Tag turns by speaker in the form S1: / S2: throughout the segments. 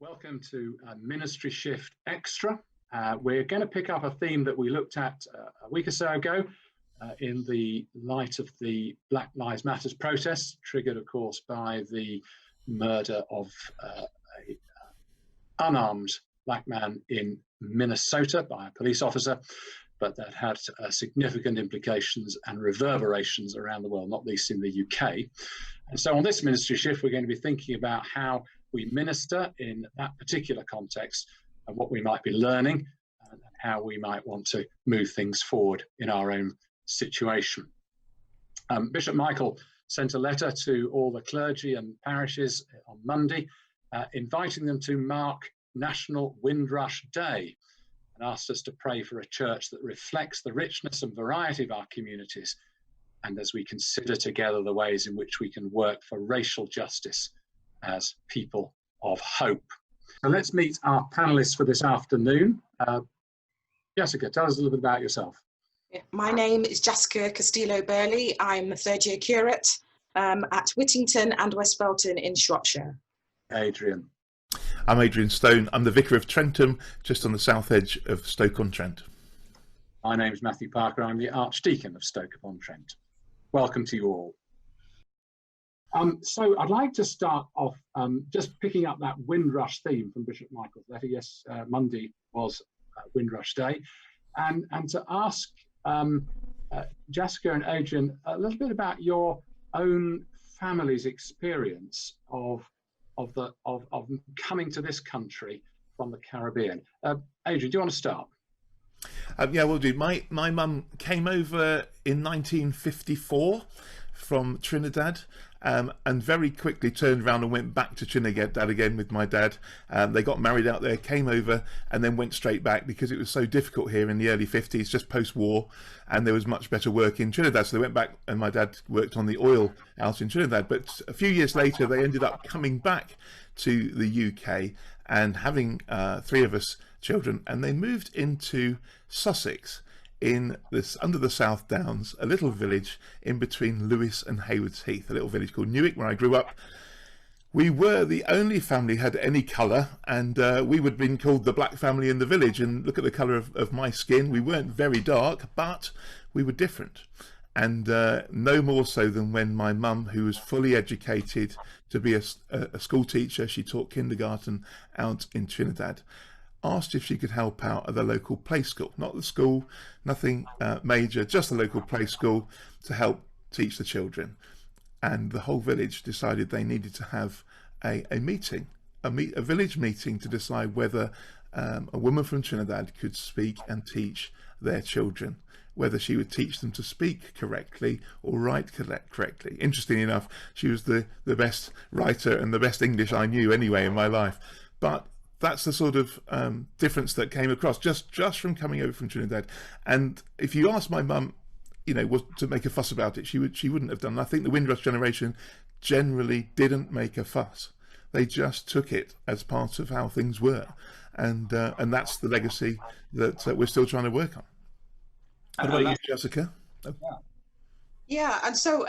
S1: Welcome to Ministry Shift Extra. We're going to pick up a theme that we looked at a week or so ago in the light of the Black Lives Matter protests, triggered, of course, by the murder of an unarmed black man in Minnesota by a police officer, but that had significant implications and reverberations around the world, not least in the UK. And so on this Ministry Shift, we're going to be thinking about how we minister in that particular context and what we might be learning and how we might want to move things forward in our own situation. Bishop Michael sent a letter to all the clergy and parishes on Monday, inviting them to mark National Windrush Day and asked us to pray for a church that reflects the richness and variety of our communities, and as we consider together the ways in which we can work for racial justice as people of hope. So let's meet our panelists for this afternoon. Jessica, tell us a little bit about yourself.
S2: My name is Jessica Castillo-Burley. I'm a third year curate at Whittington and West Belton in Shropshire.
S1: Adrian.
S3: I'm Adrian Stone. I'm the Vicar of Trentham, just on the south edge of Stoke-on-Trent.
S1: My name is Matthew Parker. I'm the Archdeacon of Stoke-upon-Trent. Welcome to you all. So I'd like to start off just picking up that Windrush theme from Bishop Michael's letter. Yes, Monday was Windrush Day. And to ask Jessica and Adrian a little bit about your own family's experience of coming to this country from the Caribbean. Adrian, do you want to start?
S3: Yeah, we'll do. My mum came over in 1954 from Trinidad, and very quickly turned around and went back to Trinidad again with my dad. They got married out there, came over, and then went straight back because it was so difficult here in the early 50s, just post-war, and there was much better work in Trinidad. So they went back, and my dad worked on the oil out in Trinidad. But a few years later, they ended up coming back to the UK and having three of us children, and they moved into Sussex, in this under the South Downs, a little village in between Lewes and Haywards Heath, a little village called Newick, where I grew up. We were the only family who had any colour, and we would have been called the black family in the village. And look at the colour of my skin. We weren't very dark, but we were different. And no more so than when my mum, who was fully educated to be a school teacher, she taught kindergarten out in Trinidad, asked if she could help out at the local play school, not the school, nothing major, just the local play school, to help teach the children. And the whole village decided they needed to have a meeting, a village meeting, to decide whether a woman from Trinidad could speak and teach their children, whether she would teach them to speak correctly or write correctly. Interestingly enough, she was the best writer and the best English I knew anyway in my life. But that's the sort of difference that came across just from coming over from Trinidad. And if you ask my mum, was to make a fuss about it, she wouldn't have done. I think the Windrush generation generally didn't make a fuss. They just took it as part of how things were, and that's the legacy that we're still trying to work on. What about you, Jessica?
S2: Yeah, and so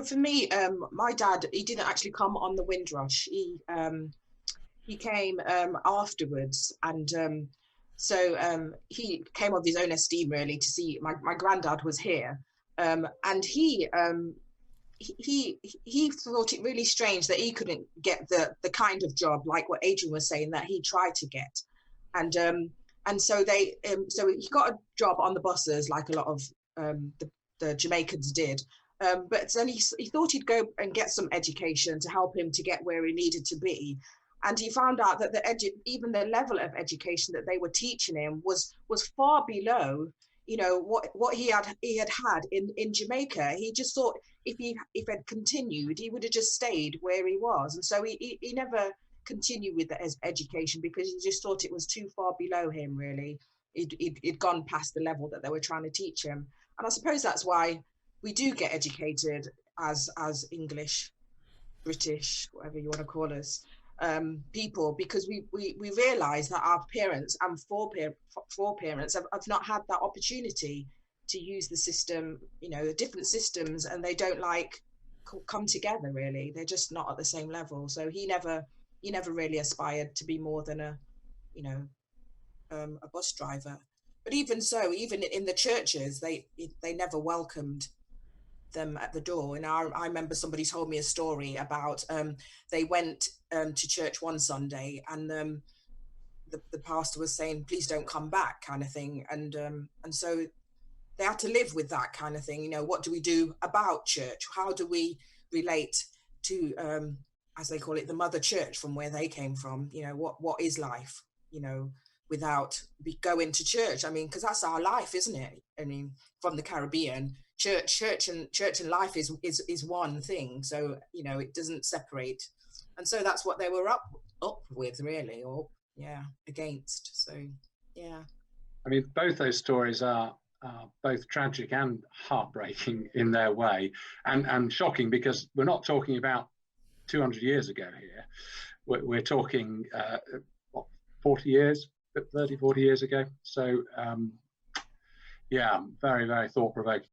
S2: for me, my dad, he didn't actually come on the Windrush. He came afterwards, and so he came of his own esteem, really, to see my granddad was here, and he thought it really strange that he couldn't get the kind of job like what Adrian was saying that he tried to get, and so so he got a job on the buses like a lot of the Jamaicans did. But then he thought he'd go and get some education to help him to get where he needed to be. And he found out that even the level of education that they were teaching him was far below, what he had in Jamaica. He just thought if he had continued, he would have just stayed where he was. And so he never continued with his education because he just thought it was too far below him, really. He'd gone past the level that they were trying to teach him. And I suppose that's why we do get educated as English, British, whatever you want to call us, people, because we realise that our parents and foreparents have not had that opportunity to use the system, the different systems, and they don't come together, really. They're just not at the same level. So he never he never really aspired to be more than a, you know, a bus driver. But even so, even in the churches, they never welcomed them at the door. And I remember somebody told me a story about they went to church one Sunday, and the pastor was saying, "Please don't come back," kind of thing. And so they had to live with that kind of thing. You know, what do we do about church? How do we relate to, as they call it, the mother church from where they came from? You know, what is life, you know, without going to church? I mean, because that's our life, isn't it? I mean, from the Caribbean, church and life is one thing. So, you know, it doesn't separate. And so that's what they were up with, really, or against. So, yeah.
S1: I mean, both those stories are both tragic and heartbreaking in their way, and shocking, because we're not talking about 200 years ago here. We're talking, 40 years, 30, 40 years ago. So, very, very thought-provoking.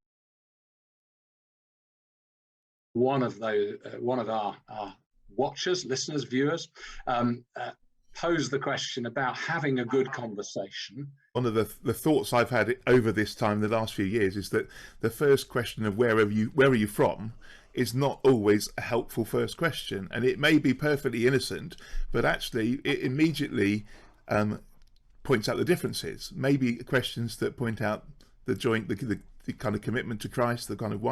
S1: One of our watchers, listeners, viewers, posed the question about having a good conversation.
S3: One of the thoughts I've had over this time, the last few years, is that the first question of where are you from is not always a helpful first question, and it may be perfectly innocent, but actually it immediately points out the differences. Maybe questions that point out the kind of commitment to Christ, the kind of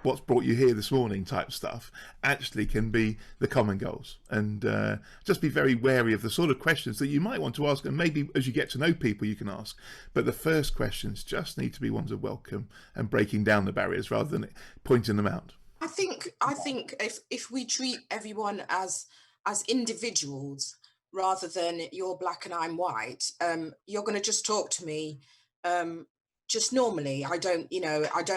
S3: what's brought you here this morning type stuff, actually can be the common goals. And just be very wary of the sort of questions that you might want to ask, and maybe as you get to know people you can ask, but the first questions just need to be ones of welcome and breaking down the barriers rather than pointing them out.
S2: I think if we treat everyone as individuals rather than you're black and I'm white, you're going to just talk to me just normally. I don't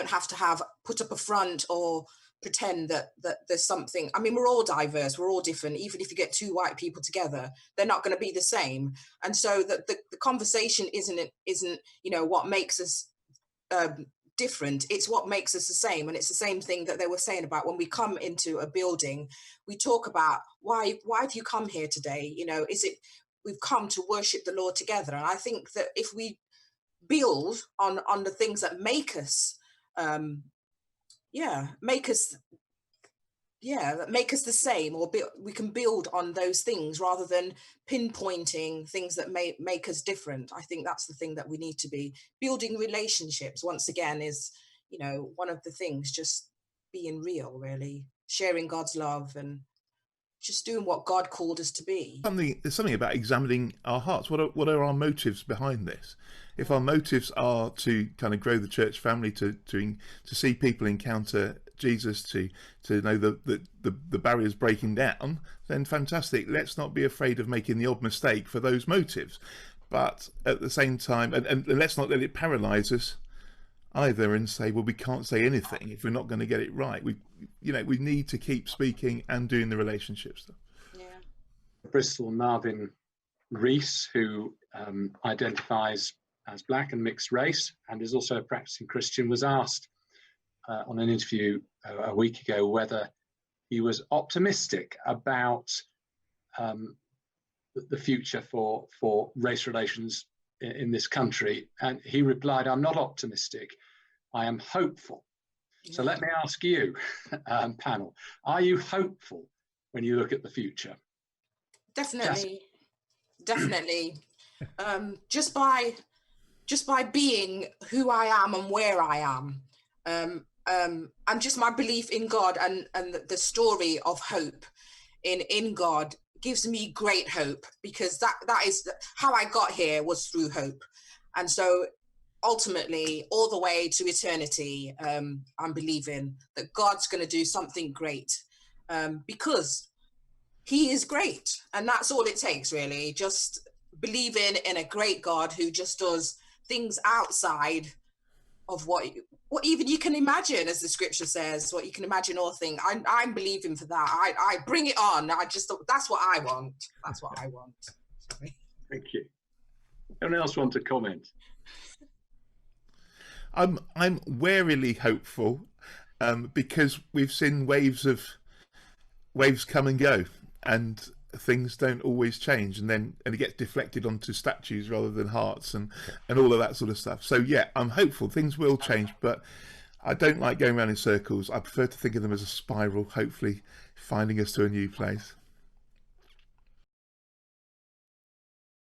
S2: have to put up a front or pretend that there's something. I mean, we're all diverse, we're all different. Even if you get two white people together, they're not going to be the same. And so the conversation isn't you know, what makes us different, it's what makes us the same. And it's the same thing that they were saying about when we come into a building, we talk about why have you come here today? You know, is it we've come to worship the Lord together? And I think that if we build on the things that make us make us the same, or we can build on those things rather than pinpointing things that make us different. I think that's the thing that we need to be building. Relationships, once again, is, you know, one of the things, just being real, really sharing God's love and just doing what God called us to be.
S3: There's something about examining our hearts. What are our motives behind this? If our motives are to kind of grow the church family, to see people encounter Jesus, to know the barriers breaking down, then fantastic. Let's not be afraid of making the odd mistake for those motives. But at the same time, and let's not let it paralyze us either and say, well, we can't say anything if we're not going to get it right. We need to keep speaking and doing the relationship stuff.
S2: Yeah.
S1: Bristol Marvin Rees, who identifies as black and mixed race and is also a practicing Christian, was asked on an interview a week ago whether he was optimistic about the future for race relations in this country, and he replied, "I'm not optimistic, I am hopeful." So let me ask you, panel, are you hopeful when you look at the future?
S2: Definitely. Just by being who I am and where I am, and just my belief in God and the story of hope in God gives me great hope, because that is how I got here, was through hope. And so ultimately, all the way to eternity, I'm believing that God's going to do something great, because he is great. And that's all it takes, really. Just believing in a great God who just does things outside of what even you can imagine, as the scripture says, what you can imagine or think. I'm believing for that. I bring it on. That's what I want. That's what I want. Sorry.
S1: Thank you. Anyone else want to comment?
S3: I'm warily hopeful, because we've seen waves come and go, and things don't always change, and it gets deflected onto statues rather than hearts and all of that sort of stuff. So yeah, I'm hopeful things will change, but I don't like going around in circles. I prefer to think of them as a spiral, hopefully finding us to a new place.